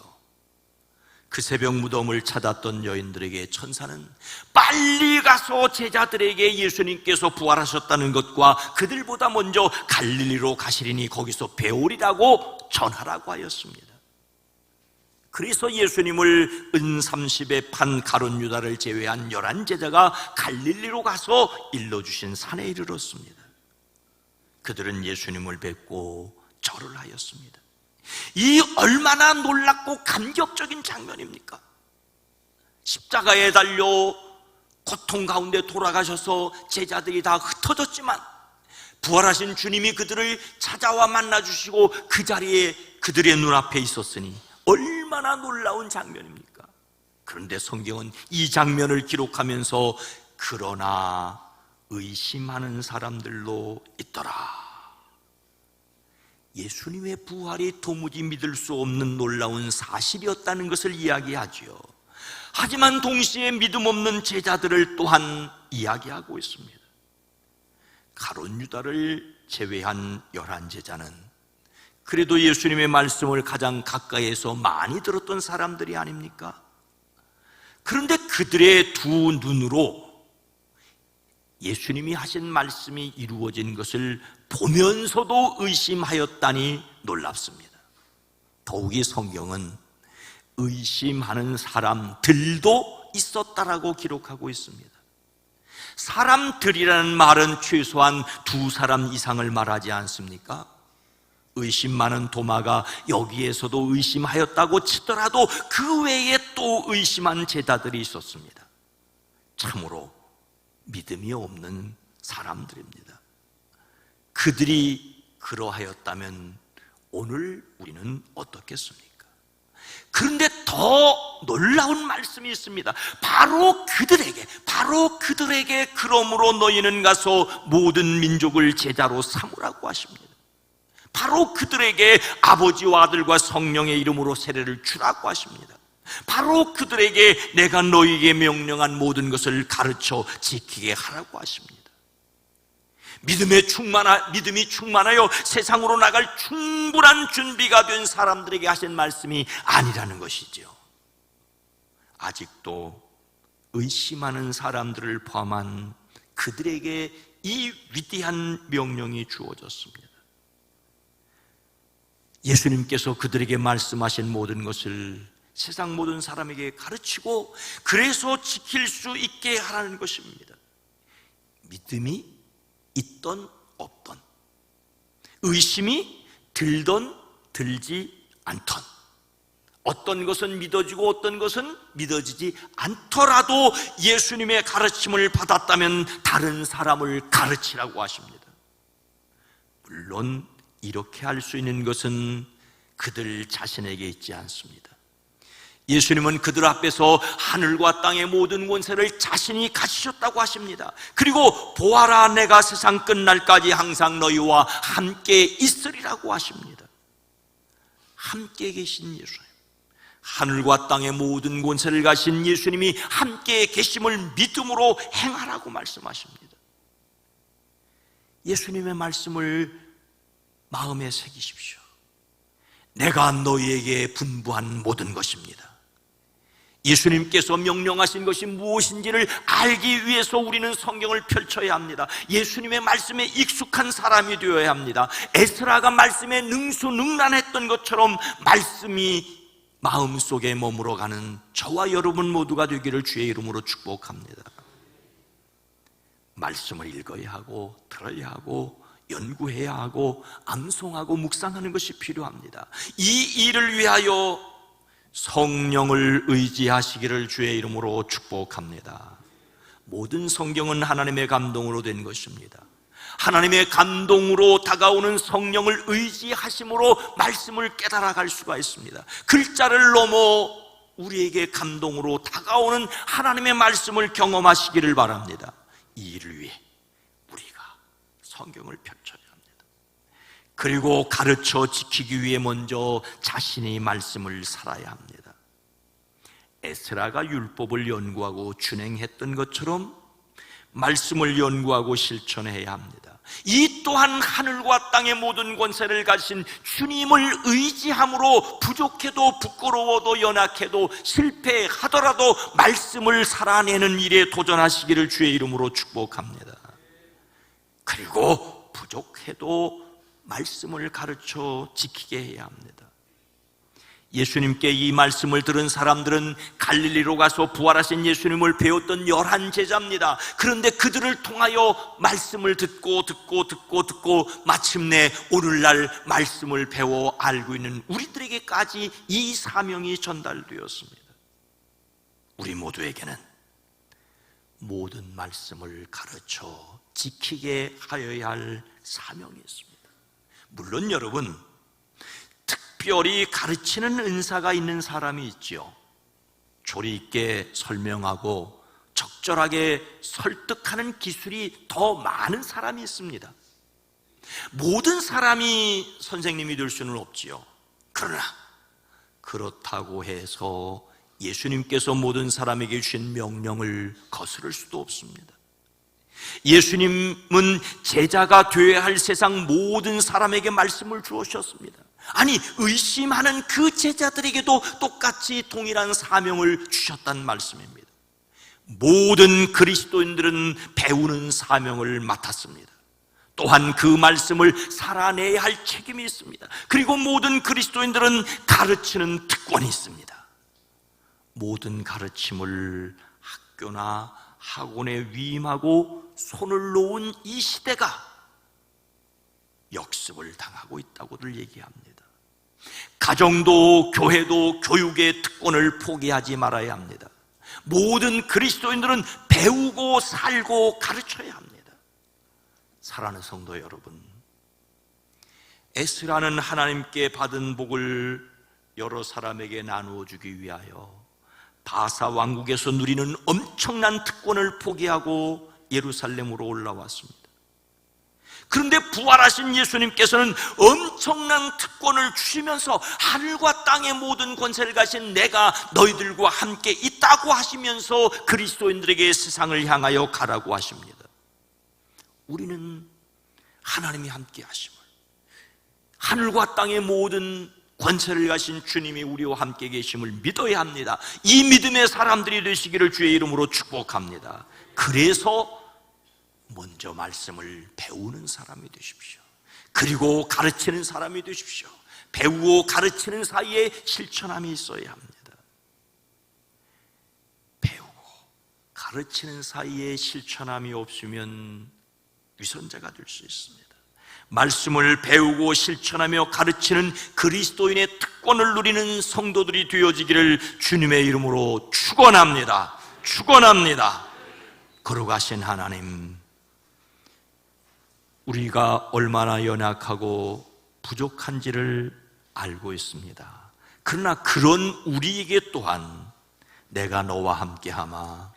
그 새벽 무덤을 찾았던 여인들에게 천사는 빨리 가서 제자들에게 예수님께서 부활하셨다는 것과 그들보다 먼저 갈릴리로 가시리니 거기서 배우리라고 전하라고 하였습니다. 그래서 예수님을 은30에 판 가룟 유다를 제외한 11제자가 갈릴리로 가서 일러주신 산에 이르렀습니다. 그들은 예수님을 뵙고 절을 하였습니다. 이 얼마나 놀랍고 감격적인 장면입니까? 십자가에 달려 고통 가운데 돌아가셔서 제자들이 다 흩어졌지만 부활하신 주님이 그들을 찾아와 만나주시고 그 자리에 그들의 눈앞에 있었으니 얼마나 놀라운 장면입니까? 그런데 성경은 이 장면을 기록하면서 그러나 의심하는 사람들로 있더라. 예수님의 부활이 도무지 믿을 수 없는 놀라운 사실이었다는 것을 이야기하지요. 하지만 동시에 믿음 없는 제자들을 또한 이야기하고 있습니다. 가룟 유다를 제외한 11제자는 그래도 예수님의 말씀을 가장 가까이에서 많이 들었던 사람들이 아닙니까? 그런데 그들의 두 눈으로 예수님이 하신 말씀이 이루어진 것을 보면서도 의심하였다니 놀랍습니다. 더욱이 성경은 의심하는 사람들도 있었다라고 기록하고 있습니다. 사람들이라는 말은 최소한 2사람 이상을 말하지 않습니까? 의심 많은 도마가 여기에서도 의심하였다고 치더라도 그 외에 또 의심한 제자들이 있었습니다. 참으로 믿음이 없는 사람들입니다. 그들이 그러하였다면 오늘 우리는 어떻겠습니까? 그런데 더 놀라운 말씀이 있습니다. 바로 그들에게 그러므로 너희는 가서 모든 민족을 제자로 삼으라고 하십니다. 바로 그들에게 아버지와 아들과 성령의 이름으로 세례를 주라고 하십니다. 바로 그들에게 내가 너희에게 명령한 모든 것을 가르쳐 지키게 하라고 하십니다. 믿음이 충만하여 세상으로 나갈 충분한 준비가 된 사람들에게 하신 말씀이 아니라는 것이죠. 아직도 의심하는 사람들을 포함한 그들에게 이 위대한 명령이 주어졌습니다. 예수님께서 그들에게 말씀하신 모든 것을 세상 모든 사람에게 가르치고 그래서 지킬 수 있게 하라는 것입니다. 믿음이 있던 없던, 의심이 들던 들지 않던, 어떤 것은 믿어지고 어떤 것은 믿어지지 않더라도 예수님의 가르침을 받았다면 다른 사람을 가르치라고 하십니다. 물론 이렇게 할 수 있는 것은 그들 자신에게 있지 않습니다. 예수님은 그들 앞에서 하늘과 땅의 모든 권세를 자신이 가지셨다고 하십니다. 그리고 보아라, 내가 세상 끝날까지 항상 너희와 함께 있으리라고 하십니다. 함께 계신 예수님, 하늘과 땅의 모든 권세를 가신 예수님이 함께 계심을 믿음으로 행하라고 말씀하십니다. 예수님의 말씀을 마음에 새기십시오. 내가 너희에게 분부한 모든 것입니다. 예수님께서 명령하신 것이 무엇인지를 알기 위해서 우리는 성경을 펼쳐야 합니다. 예수님의 말씀에 익숙한 사람이 되어야 합니다. 에스라가 말씀에 능수능란했던 것처럼 말씀이 마음속에 머물어가는 저와 여러분 모두가 되기를 주의 이름으로 축복합니다. 말씀을 읽어야 하고 들어야 하고 연구해야 하고 암송하고 묵상하는 것이 필요합니다. 이 일을 위하여 성령을 의지하시기를 주의 이름으로 축복합니다. 모든 성경은 하나님의 감동으로 된 것입니다. 하나님의 감동으로 다가오는 성령을 의지하심으로 말씀을 깨달아갈 수가 있습니다. 글자를 넘어 우리에게 감동으로 다가오는 하나님의 말씀을 경험하시기를 바랍니다. 이 일을 위해 우리가 성경을 펼쳐야 합니다. 그리고 가르쳐 지키기 위해 먼저 자신이 말씀을 살아야 합니다. 에스라가 율법을 연구하고 준행했던 것처럼 말씀을 연구하고 실천해야 합니다. 이 또한 하늘과 땅의 모든 권세를 가진 주님을 의지함으로 부족해도 부끄러워도 연약해도 실패하더라도 말씀을 살아내는 일에 도전하시기를 주의 이름으로 축복합니다. 그리고 부족해도 말씀을 가르쳐 지키게 해야 합니다. 예수님께 이 말씀을 들은 사람들은 갈릴리로 가서 부활하신 예수님을 배웠던 11제자입니다. 그런데 그들을 통하여 말씀을 듣고 마침내 오늘날 말씀을 배워 알고 있는 우리들에게까지 이 사명이 전달되었습니다. 우리 모두에게는 모든 말씀을 가르쳐 지키게 하여야 할 사명이 있습니다. 물론 여러분, 특별히 가르치는 은사가 있는 사람이 있죠. 조리 있게 설명하고 적절하게 설득하는 기술이 더 많은 사람이 있습니다. 모든 사람이 선생님이 될 수는 없지요. 그러나 그렇다고 해서 예수님께서 모든 사람에게 주신 명령을 거스를 수도 없습니다. 예수님은 제자가 되어야 할 세상 모든 사람에게 말씀을 주셨습니다. 아니, 의심하는 그 제자들에게도 똑같이 동일한 사명을 주셨다는 말씀입니다. 모든 그리스도인들은 배우는 사명을 맡았습니다. 또한 그 말씀을 살아내야 할 책임이 있습니다. 그리고 모든 그리스도인들은 가르치는 특권이 있습니다. 모든 가르침을 학교나 학원에 위임하고 손을 놓은 이 시대가 역습을 당하고 있다고들 얘기합니다. 가정도 교회도 교육의 특권을 포기하지 말아야 합니다. 모든 그리스도인들은 배우고 살고 가르쳐야 합니다. 사랑하는 성도 여러분, 에스라는 하나님께 받은 복을 여러 사람에게 나누어 주기 위하여 바사 왕국에서 누리는 엄청난 특권을 포기하고 예루살렘으로 올라왔습니다. 그런데 부활하신 예수님께서는 엄청난 특권을 주시면서 하늘과 땅의 모든 권세를 가진 내가 너희들과 함께 있다고 하시면서 그리스도인들에게 세상을 향하여 가라고 하십니다. 우리는 하나님이 함께 하심을, 하늘과 땅의 모든 권세를 가신 주님이 우리와 함께 계심을 믿어야 합니다. 이 믿음의 사람들이 되시기를 주의 이름으로 축복합니다. 그래서 먼저 말씀을 배우는 사람이 되십시오. 그리고 가르치는 사람이 되십시오. 배우고 가르치는 사이에 실천함이 있어야 합니다. 배우고 가르치는 사이에 실천함이 없으면 위선자가 될 수 있습니다. 말씀을 배우고 실천하며 가르치는 그리스도인의 특권을 누리는 성도들이 되어지기를 주님의 이름으로 축원합니다. 축원합니다. 거룩하신 하나님, 우리가 얼마나 연약하고 부족한지를 알고 있습니다. 그러나 그런 우리에게 또한 내가 너와 함께하마,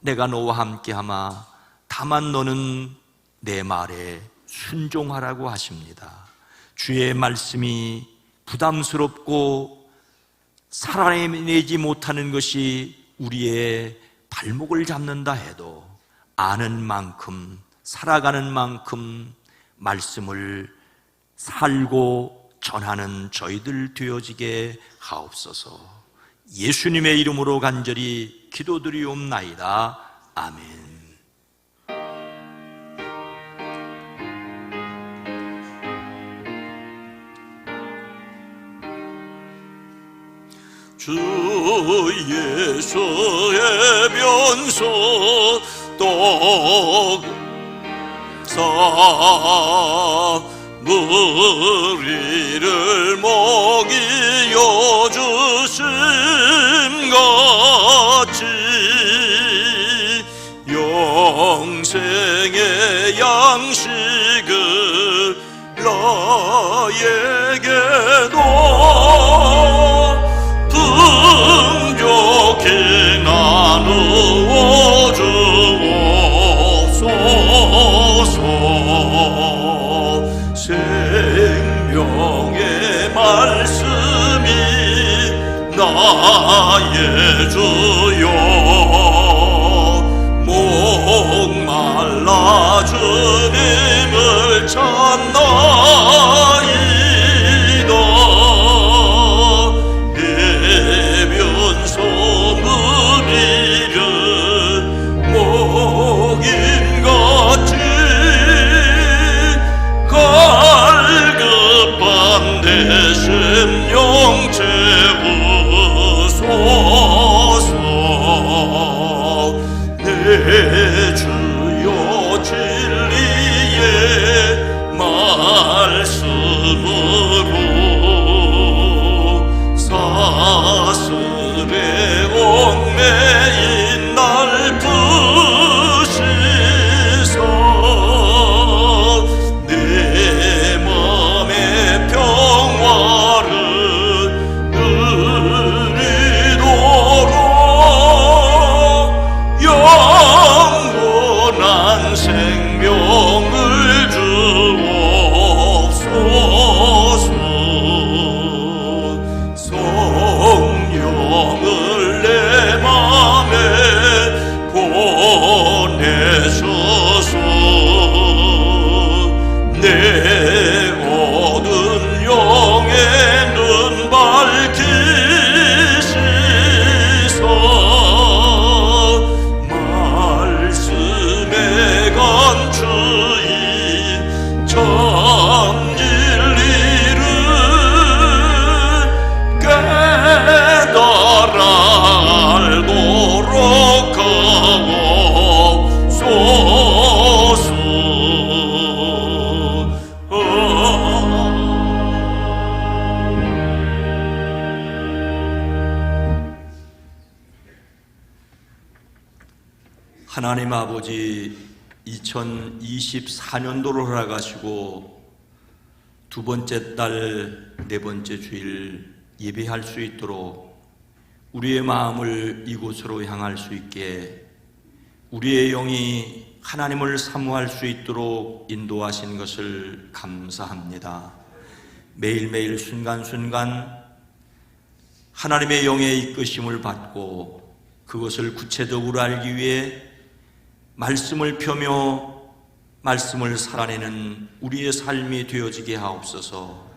내가 너와 함께하마, 다만 너는 내 말에 순종하라고 하십니다. 주의 말씀이 부담스럽고 살아내지 못하는 것이 우리의 발목을 잡는다 해도 아는 만큼, 살아가는 만큼 말씀을 살고 전하는 저희들 되어지게 하옵소서. 예수님의 이름으로 간절히 기도드리옵나이다. 아멘. 주 예수의 변소 떡 무리를 먹이여 주심 같이 영생의 양식을 나에게도 풍족히 나누어 주옵소서. 생명의 말씀이 나의 주여 목말라 주님을 찾나이다. 해변소 누리는 목임같이 갈급한 대신 영 채우소서. 내 주여 진리의 말씀으로 사슬에 얽매인 날 푸시사 내 맘의 평화를 누리도록 영원한 생명을 주옵소서. 하나님 아버지 2024년도로 돌아가시고 두 번째 달, 네 번째 주일 예배할 수 있도록 우리의 마음을 이곳으로 향할 수 있게 우리의 영이 하나님을 사모할 수 있도록 인도하신 것을 감사합니다. 매일매일 순간순간 하나님의 영의 이끄심을 받고 그것을 구체적으로 알기 위해 말씀을 펴며 말씀을 살아내는 우리의 삶이 되어지게 하옵소서.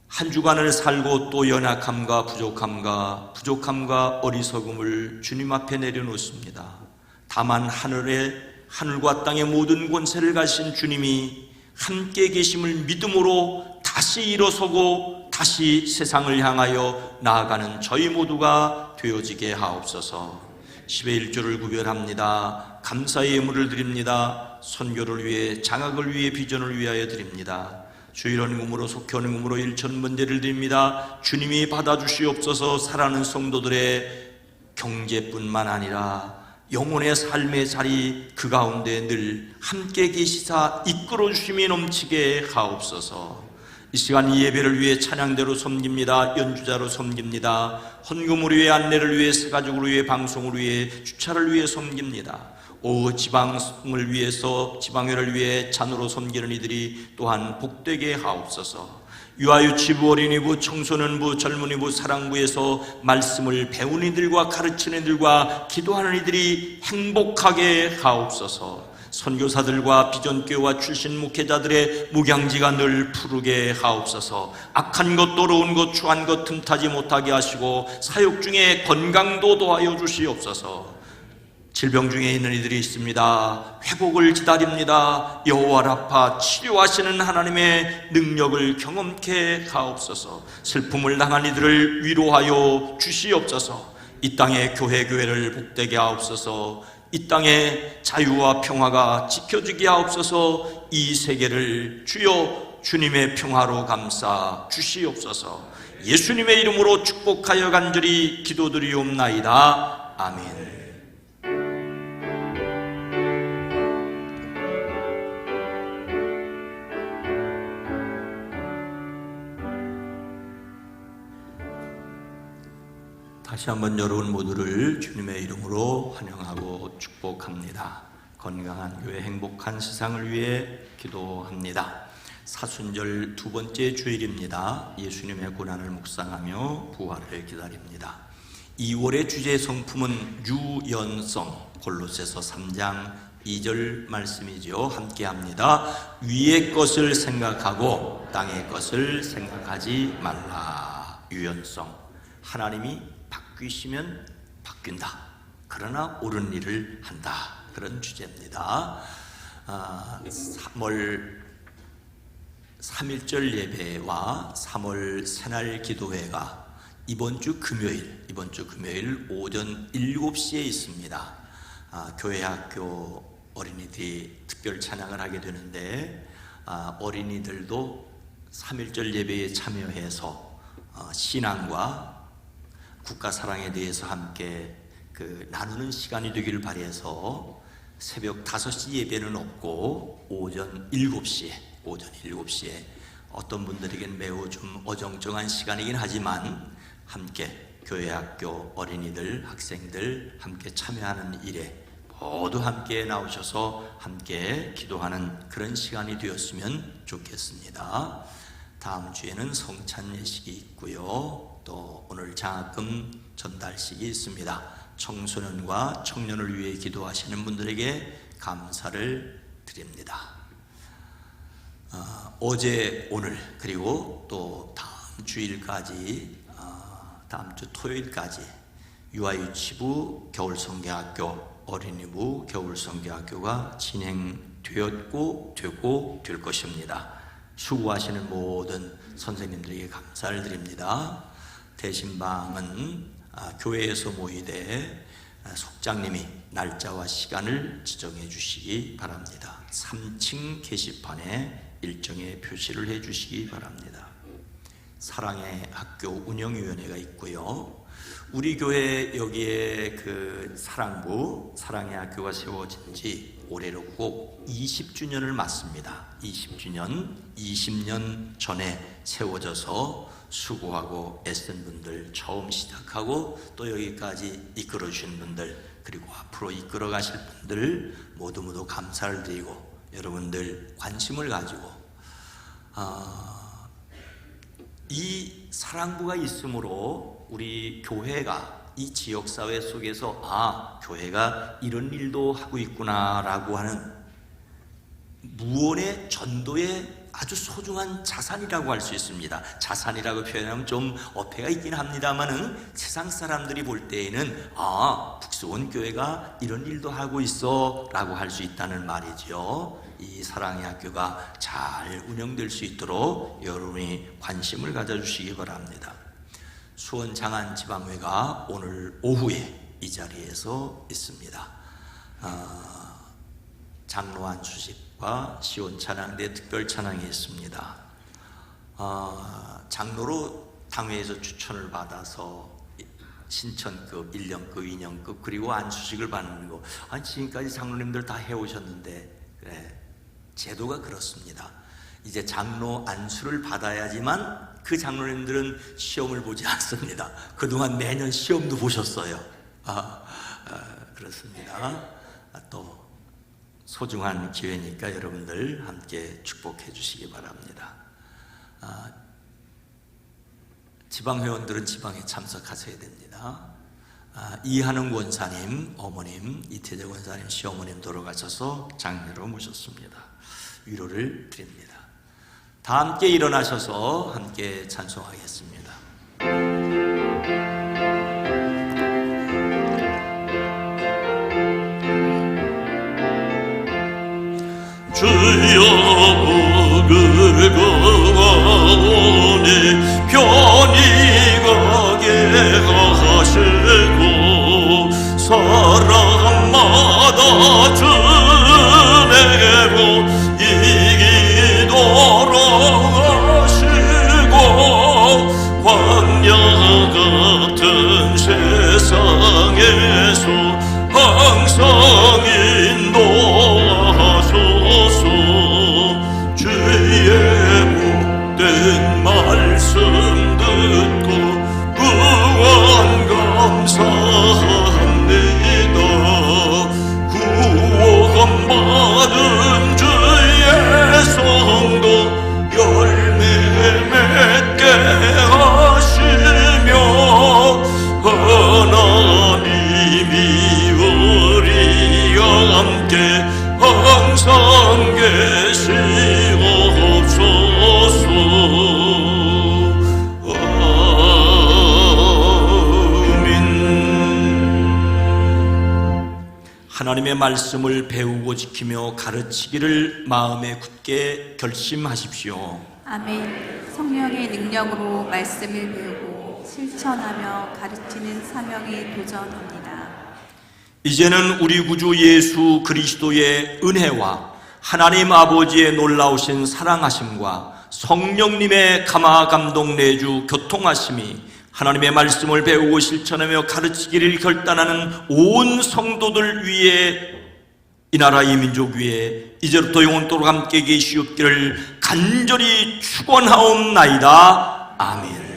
한 주간을 살고 또 연약함과 부족함과 어리석음을 주님 앞에 내려놓습니다. 다만 하늘과 땅의 모든 권세를 가신 주님이 함께 계심을 믿음으로 다시 일어서고 다시 세상을 향하여 나아가는 저희 모두가 되어지게 하옵소서. 10의 1조를 구별합니다. 감사의 예물을 드립니다. 선교를 위해, 장학을 위해, 비전을 위하여 드립니다. 주일헌금으로, 속회헌금으로 1,000번제를 드립니다. 주님이 받아주시옵소서. 살아가는 성도들의 경제뿐만 아니라 영혼의 삶의 자리 그 가운데 늘 함께 계시사 이끌어 주심이 넘치게 하옵소서. 이 시간 이 예배를 위해 찬양대로 섬깁니다. 연주자로 섬깁니다. 헌금을 위해, 안내를 위해, 새가족을 위해, 방송을 위해, 주차를 위해 섬깁니다. 지방을 위해서, 지방회를 위해 잔으로 섬기는 이들이 또한 복되게 하옵소서. 유아유치부, 어린이부, 청소년부, 젊은이부, 사랑부에서 말씀을 배우는 이들과 가르치는 이들과 기도하는 이들이 행복하게 하옵소서. 선교사들과 비전교회와 출신 목회자들의 목양지가 늘 푸르게 하옵소서. 악한 것, 더러운 것, 추한 것 틈타지 못하게 하시고 사역 중에 건강도 도와여 주시옵소서. 질병 중에 있는 이들이 있습니다. 회복을 기다립니다. 여호와 라파, 치료하시는 하나님의 능력을 경험케 하옵소서. 슬픔을 당한 이들을 위로하여 주시옵소서. 이 땅의 교회를 복되게 하옵소서. 이 땅의 자유와 평화가 지켜지게 하옵소서. 이 세계를 주여 주님의 평화로 감싸 주시옵소서. 예수님의 이름으로 축복하여 간절히 기도드리옵나이다. 아멘. 다시 한번 여러분 모두를 주님의 이름으로 환영하고 축복합니다. 건강한 교회, 행복한 세상을 위해 기도합니다. 사순절 두 번째 주일입니다. 예수님의 고난을 묵상하며 부활을 기다립니다. 2월의 주제 성품은 유연성, 골로새서 3장 2절 말씀이죠. 함께 합니다. 위의 것을 생각하고 땅의 것을 생각하지 말라. 유연성, 하나님이 바뀌시면 바뀐다. 그러나 옳은 일을 한다. 그런 주제입니다. 3월 3.1절 예배와 3월 새날 기도회가 이번 주 금요일 오전 7시에 있습니다. 교회 학교 어린이들이 특별 찬양을 하게 되는데 어린이들도 3.1절 예배에 참여해서 신앙과 국가 사랑에 대해서 함께 나누는 시간이 되기를 바라서 새벽 5시 예배는 없고 오전 7시에 어떤 분들에겐 매우 좀 어정쩡한 시간이긴 하지만 함께 교회 학교 어린이들, 학생들 함께 참여하는 일에 모두 함께 나오셔서 함께 기도하는 그런 시간이 되었으면 좋겠습니다. 다음 주에는 성찬 예식이 있고요. 또 오늘 장학금 전달식이 있습니다. 청소년과 청년을 위해 기도하시는 분들에게 감사를 드립니다. 어제, 오늘 그리고 또 다음 주일까지, 다음 주 토요일까지 유아유치부 겨울성경학교, 어린이부 겨울성경학교가 진행되었고 되고 될 것입니다. 수고하시는 모든 선생님들에게 감사를 드립니다. 대신방은 교회에서 모이되 속장님이 날짜와 시간을 지정해 주시기 바랍니다. 3층 게시판에 일정의 표시를 해 주시기 바랍니다. 사랑의 학교 운영위원회가 있고요. 우리 교회 여기에 그 사랑부, 사랑의 학교가 세워진 지 올해로 꼭 20주년을 맞습니다. 20주년, 20년 전에 세워져서 수고하고 애쓴 분들, 처음 시작하고 또 여기까지 이끌어 주신 분들, 그리고 앞으로 이끌어 가실 분들 모두 감사를 드리고, 여러분들 관심을 가지고 이 사랑부가 있으므로 우리 교회가 이 지역사회 속에서 교회가 이런 일도 하고 있구나 라고 하는 무언의 전도의 아주 소중한 자산이라고 할 수 있습니다. 자산이라고 표현하면 좀 어폐가 있긴 합니다만은 세상 사람들이 볼 때에는 북수원 교회가 이런 일도 하고 있어 라고 할 수 있다는 말이죠. 이 사랑의 학교가 잘 운영될 수 있도록 여러분이 관심을 가져주시기 바랍니다. 수원 장안지방회가 오늘 오후에 이 자리에서 있습니다. 장로 안수식과 시온찬양대 특별찬양이 있습니다. 장로로 당회에서 추천을 받아서 신천급, 1년급, 2년급 그리고 안수식을 받는 거, 지금까지 장로님들 다 해오셨는데 그래, 제도가 그렇습니다. 이제 장로 안수를 받아야지만 그 장로님들은 시험을 보지 않습니다. 그동안 매년 시험도 보셨어요. 그렇습니다. 또 소중한 기회니까 여러분들 함께 축복해 주시기 바랍니다. 지방회원들은 지방에 참석하셔야 됩니다. 이한웅 원사님 어머님, 이태재 원사님 시어머님 돌아가셔서 장례로 모셨습니다. 위로를 드립니다. 다 함께 일어나셔서 함께 찬송하겠습니다. 주여 복을 구하오니 편히 가게 하시고 사람마다 주내게로 이기도록 하시고 광야 같은 세상에서 항상 인도하소서. 주의 복된 말씀 듣고 구원 감사합니다. 구원받은 주의 성도 열매 맺게 하시며 하나님이 우리와 함께 항상 계시옵소서. 아멘. 하나님의 말씀을 배우고 지키며 가르치기를 마음에 굳게 결심하십시오. 아멘. 성령의 능력으로 말씀을 배우고 실천하며 가르치는 사명에 도전합니다. 이제는 우리 구주 예수 그리스도의 은혜와 하나님 아버지의 놀라우신 사랑하심과 성령님의 감화 감동 내주 교통하심이 하나님의 말씀을 배우고 실천하며 가르치기를 결단하는 온 성도들 위에, 이 나라 이 민족 위에 이제부터 영원토록 함께 계시옵기를 간절히 축원하옵나이다. 아멘.